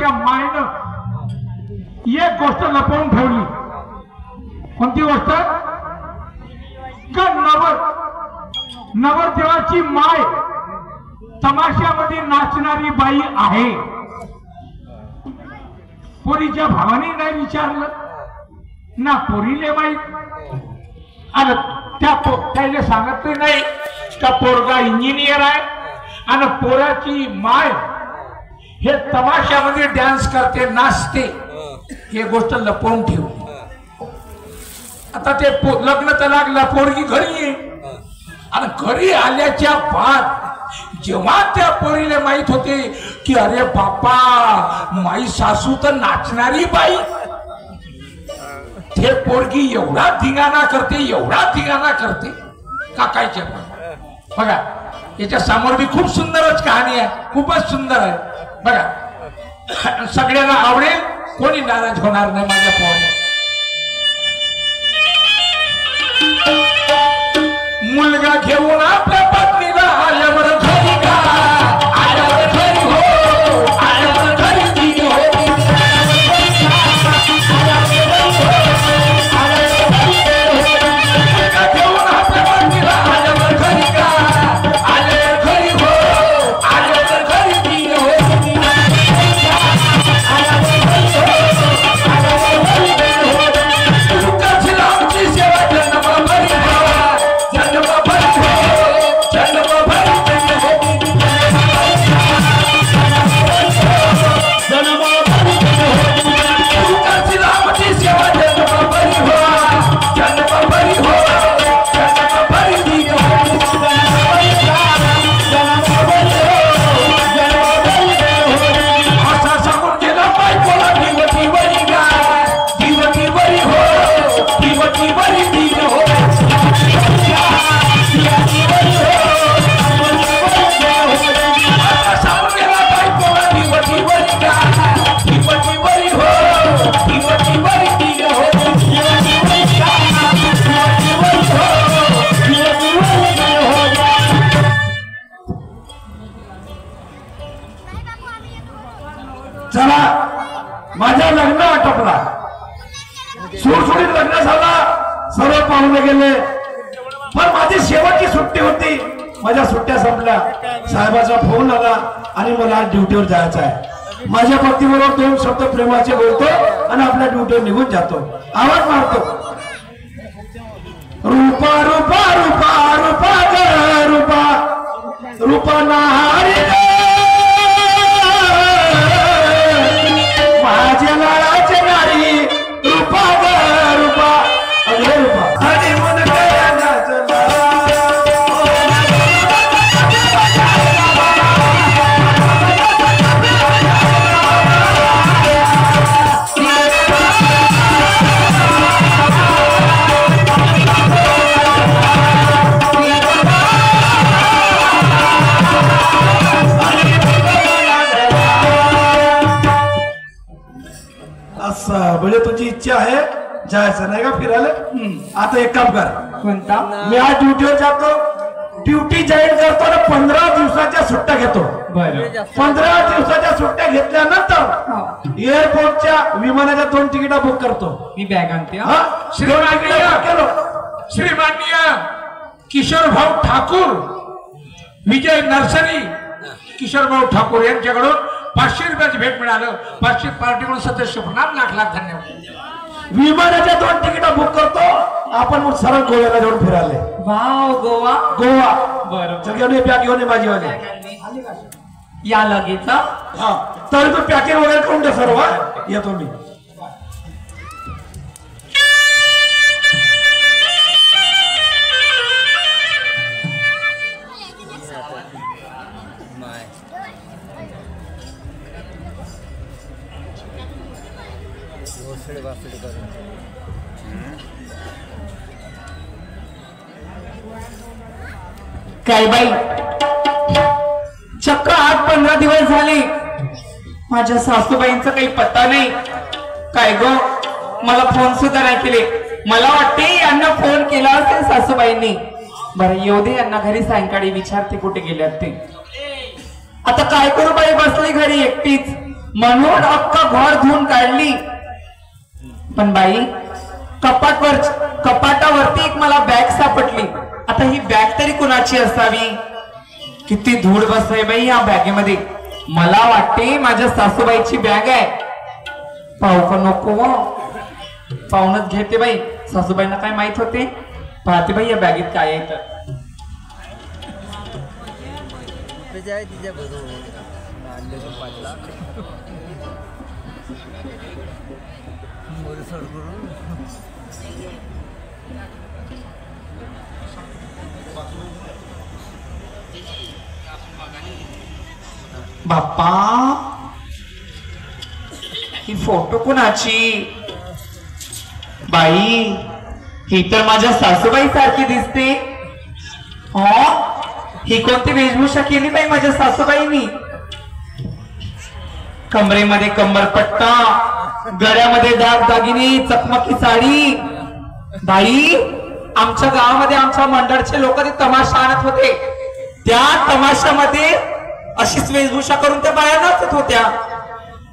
त्या मायनं एक गोष्ट लपवून ठेवली. कोणती गोष्ट? का नवरदेवाची माय तमाशामध्ये नाचणारी बाई आहे. पोरीच्या भावाने नाही विचारलं ना, पोरीले माहीत. आणि त्याला सांगत नाही का पोरगा इंजिनियर आहे आणि पोराची माय हे तमाशामध्ये डान्स करते, नाचते. हे गोष्ट लपवून ठेवली. आता ते लग्न तर लागला, पोरगी घरी आहे. आणि घरी आल्याच्या बाद जेव्हा त्या पोरीला माहित होते की अरे बापा माई सासू तर नाचणारी बाई, ते पोरगी एवढा धिंगाणा करते, एवढा धिंगाणा करते का कायच्या. बघा याच्या समोर बी खूप सुंदरच कहाणी आहे, खूपच सुंदर आहे. बघा सगळ्यांना आवडेल, कोणी नाराज होणार नाही माझ्या पोराला. मुलगा घेऊन आपल्या पत्नीला आल्यावर घरी का, आल्यावर घरी हो, आल्यावर घरी ती हो. मुलगा घेऊन आपल्या पत्नीला आल्यावर घरी का, आल्यावर घरी हो, आल्यावर घरी ती हो. तुकाची सेवा जन्म भरी हो, जन्म भरी हो, जन्म भरी तुकाची रामची सेवा जन्म भरी हो, जन्म भरी हो, जन्म भरी असा सांगून गेला बायकोला दिवटी बरी गा, दिवटी बरी हो, दिवटी बरी दी हो. चला माझ्या लग्न आटोपला, सुरसुरीत लग्न झाला, सर्व पाहुणे गेले. पण माझी शेवटची सुट्टी होती, माझ्या सुट्ट्या संपल्या. साहेबाचा फोन आला आणि मला आज ड्युटीवर जायचं आहे. माझ्या पत्नीबरोबर 2 शब्द प्रेमाचे बोलतो आणि आपल्या ड्युटीवर निघून जातो. आवाज मारतो, रूपा रूपा रूपा रूपा ग रूपा, रूपा नारी माझ्या लाळाची नारी, रूपा ग रूपा, अगे रूपा आणि मन गया नाचला. असं म्हणजे तुझी इच्छा आहे जायचं नाही का फिरायला? आता एक काम कर. कोणता? मी आज ड्युटीवर जातो, ड्युटी जॉईन करतो ना 15 दिवसाच्या सुट्ट्या घेतो. 15 दिवसाच्या सुट्ट्या घेतल्यानंतर एअरपोर्टच्या विमानाच्या 2 तिकिटा बुक करतो. मी बॅग आणते. श्रीमाननीय किशोर भाऊ ठाकूर, विजय नर्सरी किशोर भाऊ ठाकूर यांच्याकडून 500 रुपयाची भेट मिळालं. 500 पार्टीकडून सदस्य होणार. लाख लाख धन्यवाद. विमानाच्या 2 तिकिटा बुक करतो, आपण मग सरळ गोव्याला जाऊन फिरायला. वाव, गोवा गोवा. बरं सगळ्यांनी बॅग घेऊन माझीवाले या लगेच. हा तर तो पॅकेज वगैरे करून दे सर्व. येतो मी. काय बाई, चक्क 8-15 दिवस झाले माझ्या सासूबाईंचा काही पत्ता नाही. काय ग, मला फोन सुद्धा नाही केले. मला वाटते यांना फोन केला असेल सासूबाईंनी. बरं येऊ दे, यांना घरी सायंकाळी विचारते कुठे गेल्यात ते. आता काय करू बाई, बसली घरी एकटीच. म्हणून अख्खा घर धुवून काढली. पण बाई कपाटावरती एक मला बॅग सापडली. आता ही बॅग तरी कुणाची असावी? किती धूळ बसते बाई या बॅगेमध्ये. मला वाटते माझ्या सासूबाईची बॅग आहे. पाहू का नको? पाहूनच घेते बाई. सासूबाईंना काय माहित होते? पाहते बाई या बॅगेत काय आहे तर. बाप्पा ही फोटो कुणाची? बाई ही तर माझ्या सासूबाई सारखी दिसते. ही कोणती वेशभूषा केली बाई माझ्या सासूबाईंनी? कमरेमध्ये कंबरपट्टा, गळ्यामध्ये दागदागिने, चकमकी साडी. बाई आमच्या गावामध्ये आमच्या मंडळचे लोक ते तमाशा आणत होते. त्या तमाशामध्ये अशीच वेशभूषा करून त्या बाया नाचत होत्या.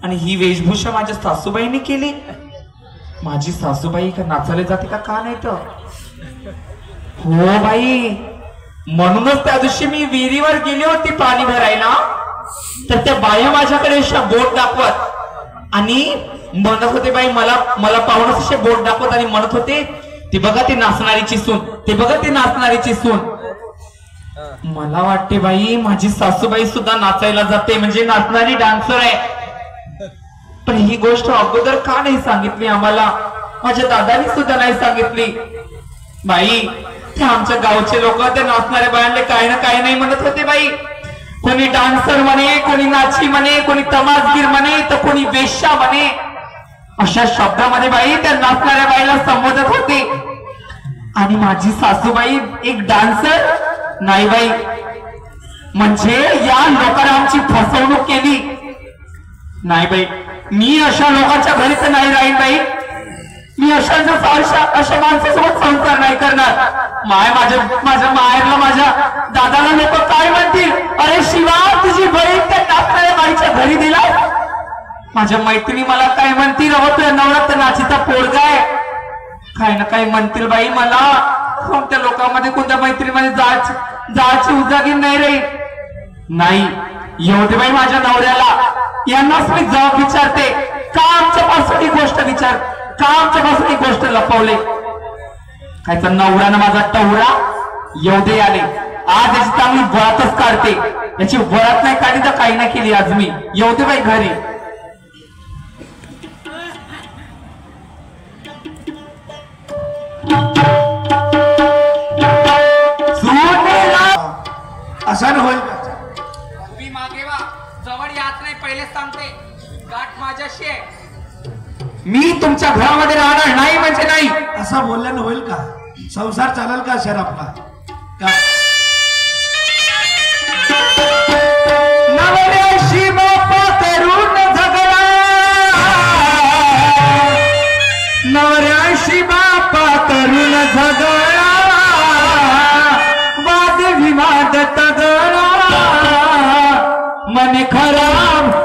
आणि ही वेशभूषा माझ्या सासूबाईंनी केली. माझी सासूबाई का नाचायला जाते का नाही तर? हो बाई, म्हणूनच त्या दिवशी मी विहिरीवर गेली होती पाणी भरायला. तर त्या बाया माझ्याकडे बोट दाखवत आणि म्हणत होते बाई मला पाहूनच असे बोट दाखवत आणि म्हणत होते ते बघा ती नाचणारीची सून, ते बघा ती नाचणारीची सून. मला वाटते बाई माझी सासूबाई सुद्धा नाचायला जाते, म्हणजे नाचणारी डान्सर आहे. पण ही गोष्ट अगोदर का नाही सांगितली आम्हाला? माझ्या दादानी सुद्धा नाही सांगितली. बाई ते आमच्या गावचे लोक त्या नाचणाऱ्या बायांना काही ना काही नाही म्हणत होते बाई. कोणी डान्सर म्हणे, कोणी नाची म्हणे, कोणी तमासगीर म्हणे, तर कोणी वेश्या म्हणे. अशा शब्दामध्ये बाई त्या नाचणाऱ्या बाईला संबोधत होते. आणि माझी सासूबाई एक डान्सर नाही बाई, म्हणजे या लोकांना आमची फसवणूक केली. नाही बाई, मी अशा लोकांच्या घरी तर नाही राहील बाई. मी अशा माणसासोबत संसार नाही करणार. माझ्या माहेरला माझ्या दादाला लोक काय म्हणतील? अरे शिवा, तुझी बहीण त्या नाचणाऱ्या बाईच्या घरी दिला. माझ्या मैत्रिणी मला काय म्हणतील? अहो तुझ्या नवरात्र नाचीचा पोरगा आहे. काय ना काय म्हणतील बाई मला. कोणत्या लोकांमध्ये कोणत्या मैत्रीमध्ये जायची उजागी नाही रे. नाही येऊ दे बाई माझ्या नवऱ्याला. यांनाच मी जबाब विचारते, का आमच्यापासून ही गोष्ट लपवले? कायचा नवऱ्यानं माझा टवरा येऊ दे आले. आज याची चांगली वरातच काढते. याची वरात नाही काढली तर काही नाही केली आज मी. येऊ दे बाई घरी. असा होईल तुम्ही मागे वा, जवळ याच नाही. पहिले सांगते गाठ माझ्याशी आहे. मी तुमच्या घरामध्ये राहणार नाही म्हणजे नाही. असं बोलल्यानं होईल का? संसार चालेल का शहर आपला? का नवऱ्याशी बापा करून झगडा, नवऱ्याशी बापा करून झगडा, वाद विवाद तगडा, मन खराब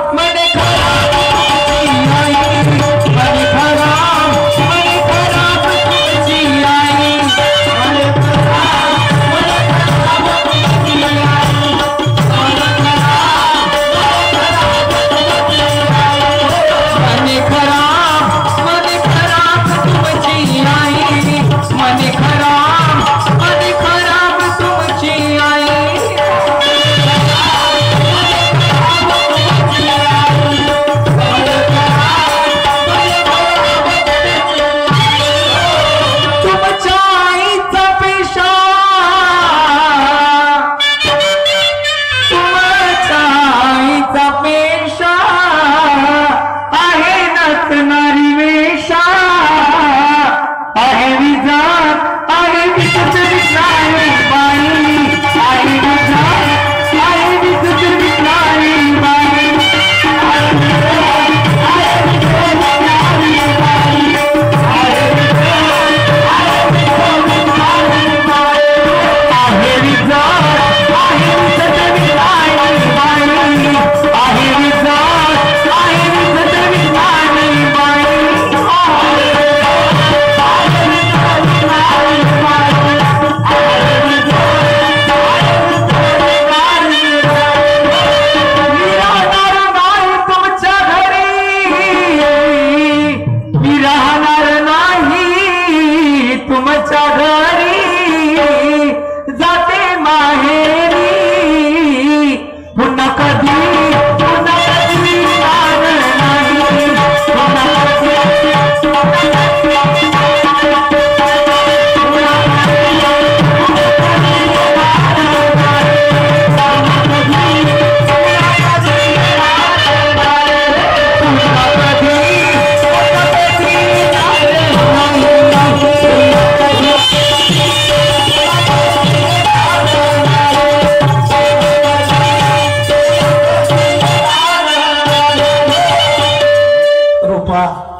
बाबा,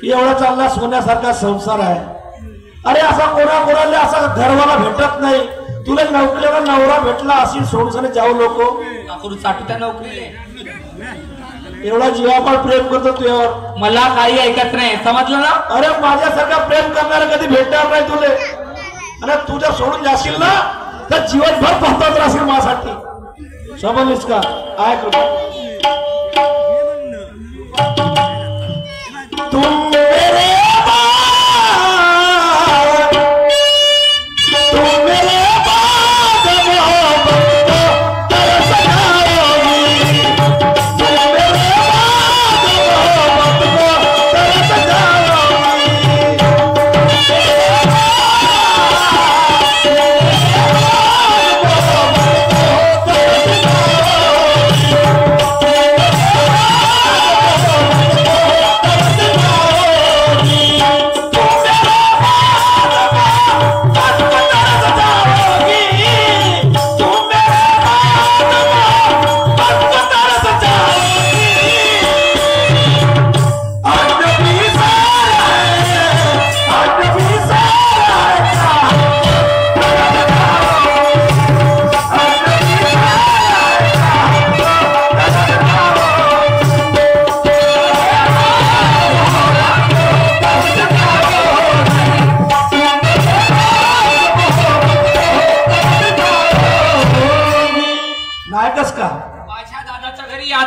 एवढा चालला सोन्यासारखा संसार आहे. अरे असा कोणाला असा घरवाला भेटत नाही. तुला नोकरीला नवरा भेटला अशी सोडून जाऊ लोक त्या नोकरीले एवढा जीवापाड प्रेम करतो तुझ्यावर. मला काही ऐकत नाही, समजलं ना. अरे माझ्यासारखा प्रेम करणारा कधी भेटणार नाही तुले. आणि तुझ्या सोडून जाशील ना तर जीवनभर पहतात राहशील माझ्यासाठी. समजलीस का? ऐक तुम मेरे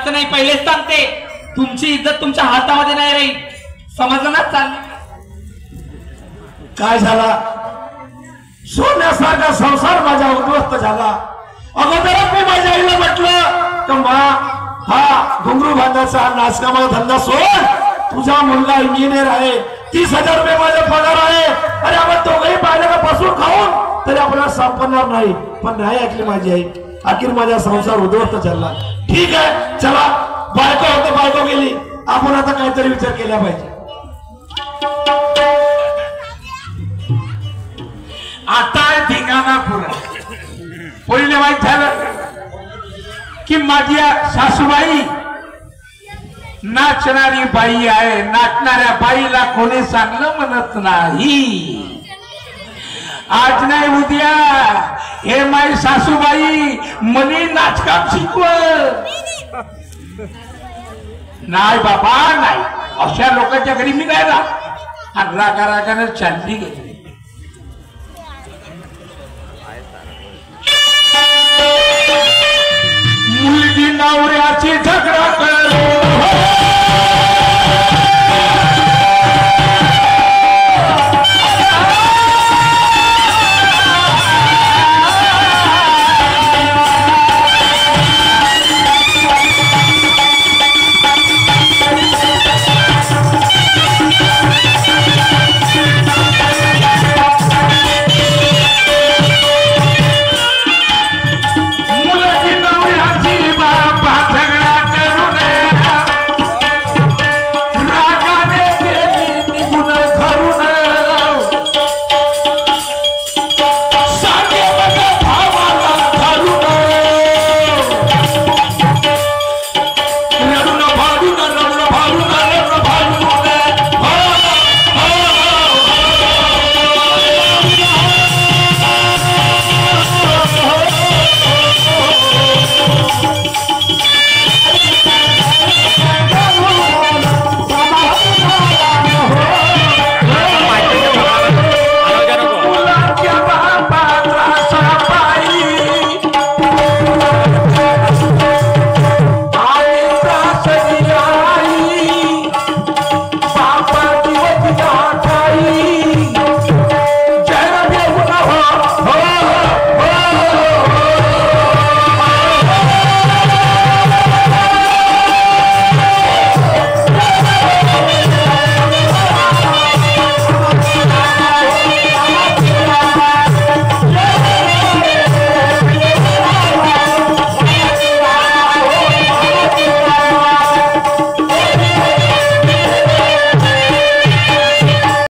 नाही. पहिलेच सांगते, तुमची इज्जत तुमच्या हातामध्ये नाही राहील. समजलं ना? चाललं काय झाला? सोन्यासारखा संसार माझ्या उद्ध्वस्त झाला. अगोदरच मी माझ्या आईला म्हटलं तर हा घुंगरू बांधायचा नाचकामाचा धंदा सोड. तुझा मुलगा इंजिनियर आहे, 30,000 रुपये माझा पगार आहे. अरे आपण दोघंही पाहिलं का बसून खाऊन तरी आपल्याला संपणार नाही. पण नाही ऐकली माझी आई. अखेर माझा संसार उद्ध्वस्त झाला. ठीक आहे, चला बायको होतं, बायको गेली. आपण आता काहीतरी विचार केला पाहिजे. आता धिंगाणा पुरा. पहिले माहित झालं की माझी सासूबाई नाचणारी बाई आहे. नाचणाऱ्या बाईला कोणी चांगलं म्हणत नाही. आज नाही उद्या हे माई सासूबाई मनी नाचकाम शिकवत नाही. बाबा नाही, अशा लोकांच्या घरी मी नाही राहत. आणि रागारागाने चालली गेली. मुलगी नवऱ्याची झगडा